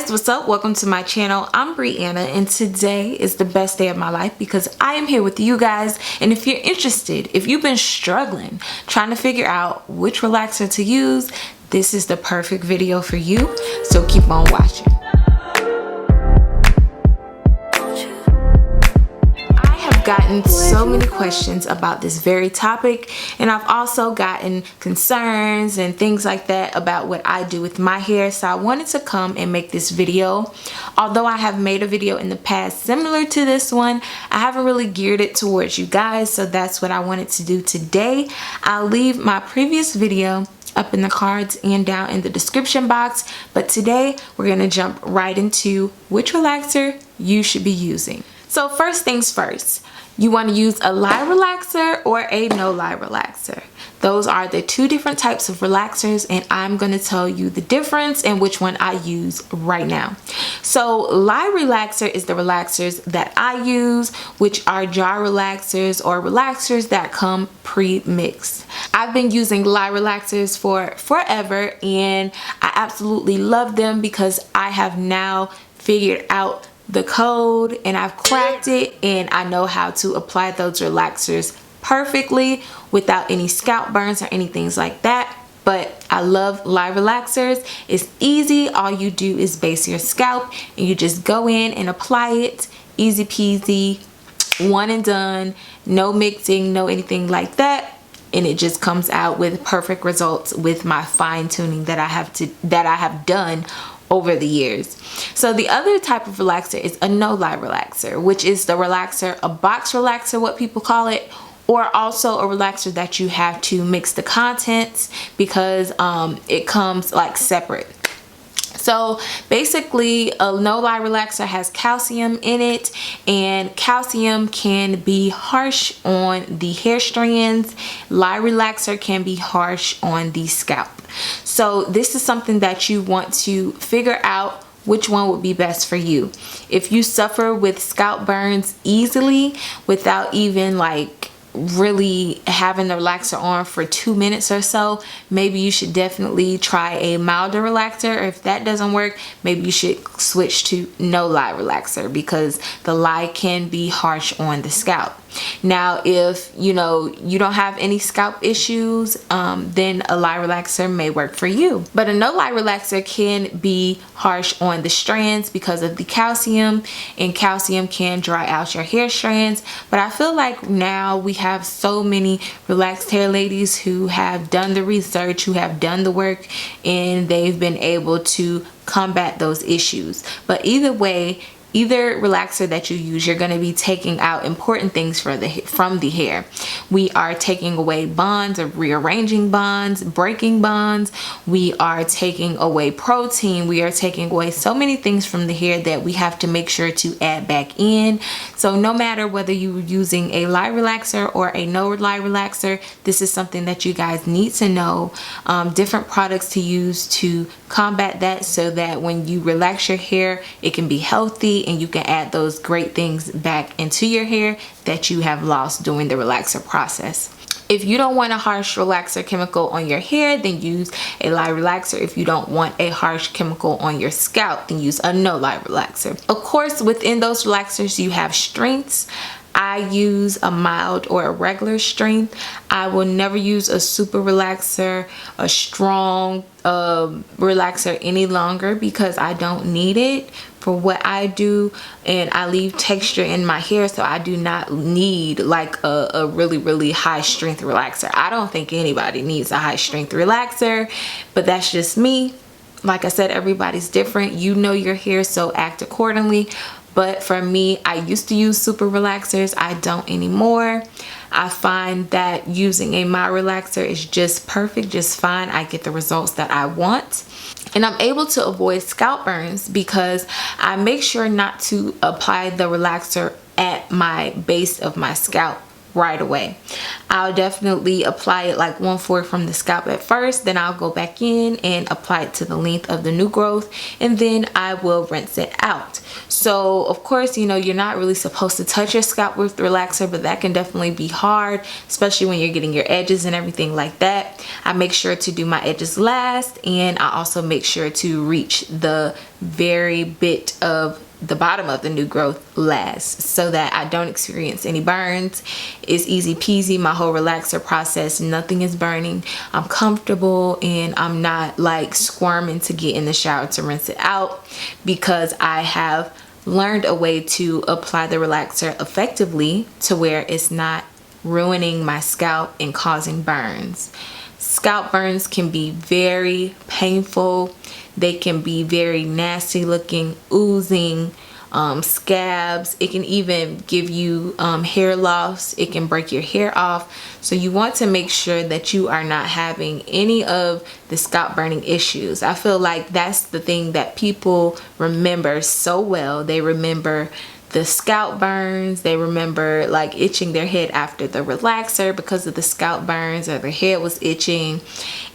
guys, what's up? Welcome to my channel. I'm Brianna and today is the best day of my life because I am here with you guys. And if you're interested, if you've been struggling trying to figure out which relaxer to use, this is the perfect video for you. So keep on watching. Gotten so many questions about this very topic, and I've also gotten concerns and things like that about what I do with my hair, so I wanted to come and make this video. Although I have made a video in the past similar to this one, I haven't really geared it towards you guys, so that's what I wanted to do today. I'll leave my previous video up in the cards and down in the description box, but today we're gonna jump right into which relaxer you should be using. So first things first, you want to use a lye relaxer or a no-lye relaxer. Those are the two different types of relaxers, and I'm going to tell you the difference and which one I use right now. So lye relaxer is the relaxers that I use, which are jar relaxers or relaxers that come pre-mixed. I've been using lye relaxers for forever and I absolutely love them because I have now figured out the code and I've cracked it, and I know how to apply those relaxers perfectly without any scalp burns or anything like that. But I love lye relaxers. It's easy. All you do is base your scalp and you just go in and apply it. Easy peasy, one and done, no mixing, no anything like that. And it just comes out with perfect results with my fine tuning that I have done over the years. So the other type of relaxer is a no-lye relaxer, which is the relaxer, a box relaxer, what people call it, or also a relaxer that you have to mix the contents because it comes like separate. So basically a no-lye relaxer has calcium in it, and calcium can be harsh on the hair strands. Lye relaxer can be harsh on the scalp. So this is something that you want to figure out which one would be best for you. If you suffer with scalp burns easily without even like really having the relaxer on for 2 minutes or so, maybe you should definitely try a milder relaxer. Or if that doesn't work, maybe you should switch to no-lye relaxer because the lye can be harsh on the scalp. Now if you don't have any scalp issues, then a lye relaxer may work for you. But a no-lye relaxer can be harsh on the strands because of the calcium, and calcium can dry out your hair strands. But I feel like now we have so many relaxed hair ladies who have done the research, who have done the work, and they've been able to combat those issues. But either way, either relaxer that you use, you're going to be taking out important things from the hair. We are taking away bonds, or rearranging bonds, breaking bonds. We are taking away protein. We are taking away so many things from the hair that we have to make sure to add back in. So no matter whether you're using a lye relaxer or a no-lye relaxer, this is something that you guys need to know. Different products to use to combat that so that when you relax your hair, it can be healthy and you can add those great things back into your hair that you have lost during the relaxer process. If you don't want a harsh relaxer chemical on your hair, then use a lye relaxer. If you don't want a harsh chemical on your scalp, then use a no-lye relaxer. Of course, within those relaxers, you have strengths. I use a mild or a regular strength. I will never use a super relaxer, a strong relaxer any longer because I don't need it for what I do, and I leave texture in my hair, so I do not need like a really high strength relaxer. I don't think anybody needs a high strength relaxer, but that's just me. Like I said, everybody's different. You know your hair, so act accordingly. But for me, I used to use super relaxers. I don't anymore. I find that using a mild relaxer is just perfect, just fine. I get the results that I want. And I'm able to avoid scalp burns because I make sure not to apply the relaxer at my base of my scalp right away. I'll definitely apply it like 1/4 from the scalp at first, then I'll go back in and apply it to the length of the new growth, and then I will rinse it out. So of course, you're not really supposed to touch your scalp with relaxer, but that can definitely be hard, especially when you're getting your edges and everything like that. I make sure to do my edges last, and I also make sure to reach the very bit of the bottom of the new growth lasts, so that I don't experience any burns. It's easy peasy. My whole relaxer process, nothing is burning. I'm comfortable, and I'm not like squirming to get in the shower to rinse it out, because I have learned a way to apply the relaxer effectively to where it's not ruining my scalp and causing burns. Scalp burns can be very painful. They can be very nasty looking, oozing, scabs. It can even give you hair loss. It can break your hair off. So you want to make sure that you are not having any of the scalp burning issues. I feel like that's the thing that people remember so well. They remember the scalp burns. They remember like itching their head after the relaxer because of the scalp burns, or their head was itching.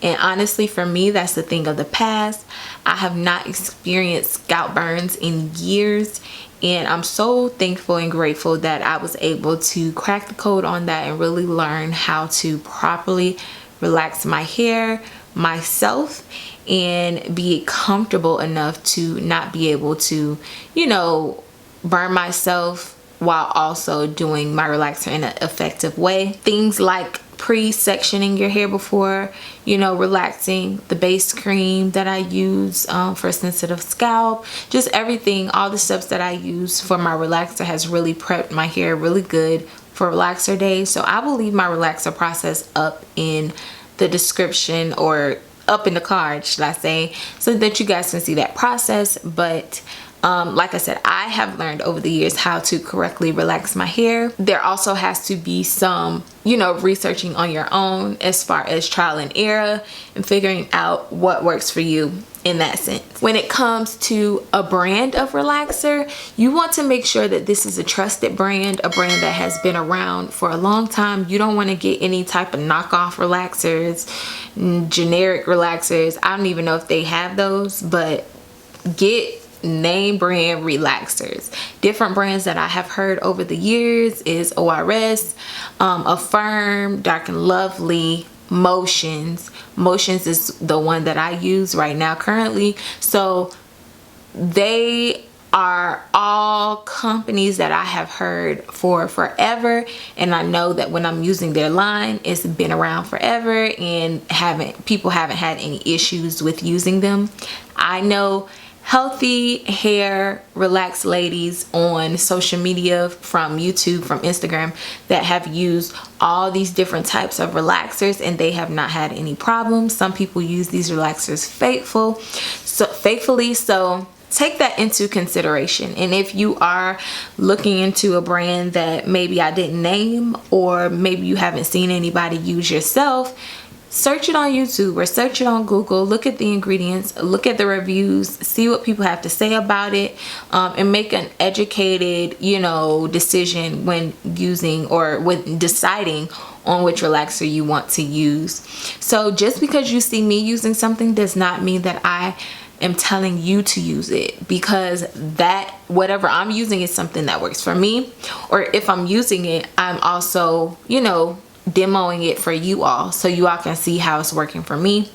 And honestly, for me, that's the thing of the past. I have not experienced scalp burns in years, and I'm so thankful and grateful that I was able to crack the code on that and really learn how to properly relax my hair myself and be comfortable enough to not be able to, you know, burn myself while also doing my relaxer in an effective way. Things like pre-sectioning your hair before, you know, relaxing, the base cream that I use for sensitive scalp, just everything, all the steps that I use for my relaxer has really prepped my hair really good for relaxer days. So I will leave my relaxer process up in the description, or up in the card, should I say, so that you guys can see that process. But like I said, I have learned over the years how to correctly relax my hair. There also has to be some, you know, researching on your own as far as trial and error and figuring out what works for you in that sense. When it comes to a brand of relaxer, you want to make sure that this is a trusted brand, a brand that has been around for a long time. You don't want to get any type of knockoff relaxers, generic relaxers. I don't even know if they have those, but get name brand relaxers. Different brands that I have heard over the years is ORS, Affirm, Dark and Lovely, Motions. Motions is the one that I use right now currently. So they are all companies that I have heard for forever, and I know that when I'm using their line, it's been around forever, and people haven't had any issues with using them. I know healthy hair relaxed ladies on social media, from YouTube, from Instagram, that have used all these different types of relaxers and they have not had any problems. Some people use these relaxers faithfully, so take that into consideration. And if you are looking into a brand that maybe I didn't name, or maybe you haven't seen anybody use yourself, search it on YouTube or search it on Google. Look at the ingredients, look at the reviews, see what people have to say about it, and make an educated, you know, decision when using or when deciding on which relaxer you want to use. So just because you see me using something does not mean that I am telling you to use it, because that whatever I'm using is something that works for me. Or if I'm using it, I'm also, you know, demoing it for you all, so you all can see how it's working for me,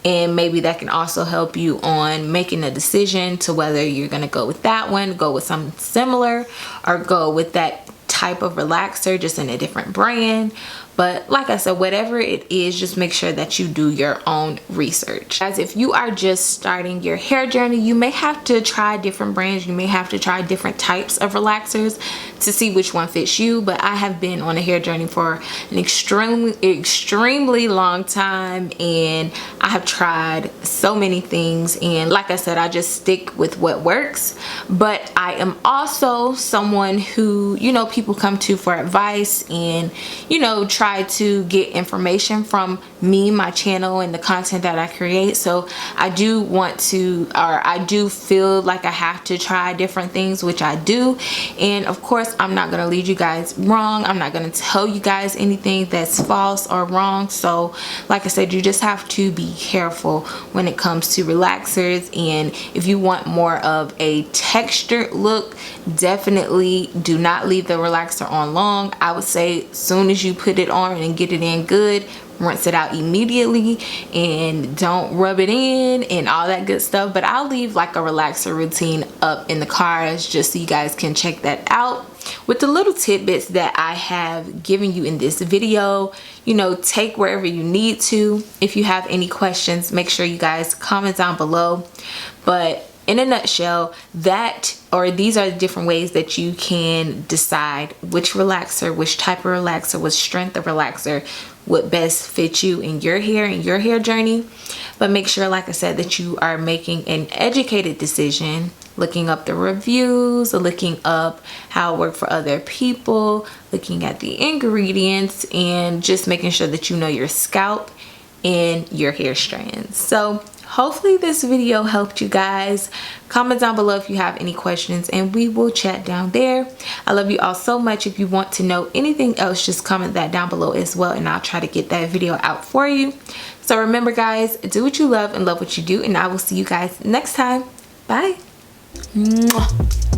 and maybe that can also help you on making a decision to whether you're going to go with that one, go with something similar, or go with that type of relaxer just in a different brand. But like I said, whatever it is, just make sure that you do your own research. As if you are just starting your hair journey, you may have to try different brands. You may have to try different types of relaxers to see which one fits you. But I have been on a hair journey for an extremely long time, and I have tried so many things. And like I said, I just stick with what works. But I am also someone who, you know, people come to for advice and, you know, try to get information from me, my channel, and the content that I create. So I do want to, or I do feel like I have to try different things, which I do. And of course, I'm not going to lead you guys wrong. I'm not going to tell you guys anything that's false or wrong. So like I said, you just have to be careful when it comes to relaxers. And if you want more of a textured look, definitely do not leave the relaxer on long. I would say as soon as you put it on and get it in good, rinse it out immediately and don't rub it in and all that good stuff. But I'll leave like a relaxer routine up in the cards just so you guys can check that out. With the little tidbits that I have given you in this video, you know, take wherever you need to. If you have any questions, make sure you guys comment down below. But in a nutshell, these are the different ways that you can decide which relaxer, which type of relaxer, what strength of relaxer would best fit you in your hair and your hair journey. But make sure, like I said, that you are making an educated decision, looking up the reviews, looking up how it worked for other people, looking at the ingredients, and just making sure that you know your scalp and your hair strands. So hopefully this video helped you guys. Comment down below if you have any questions and we will chat down there. I love you all so much. If you want to know anything else, just comment that down below as well and I'll try to get that video out for you. So remember guys, do what you love and love what you do, and I will see you guys next time. Bye. Mwah.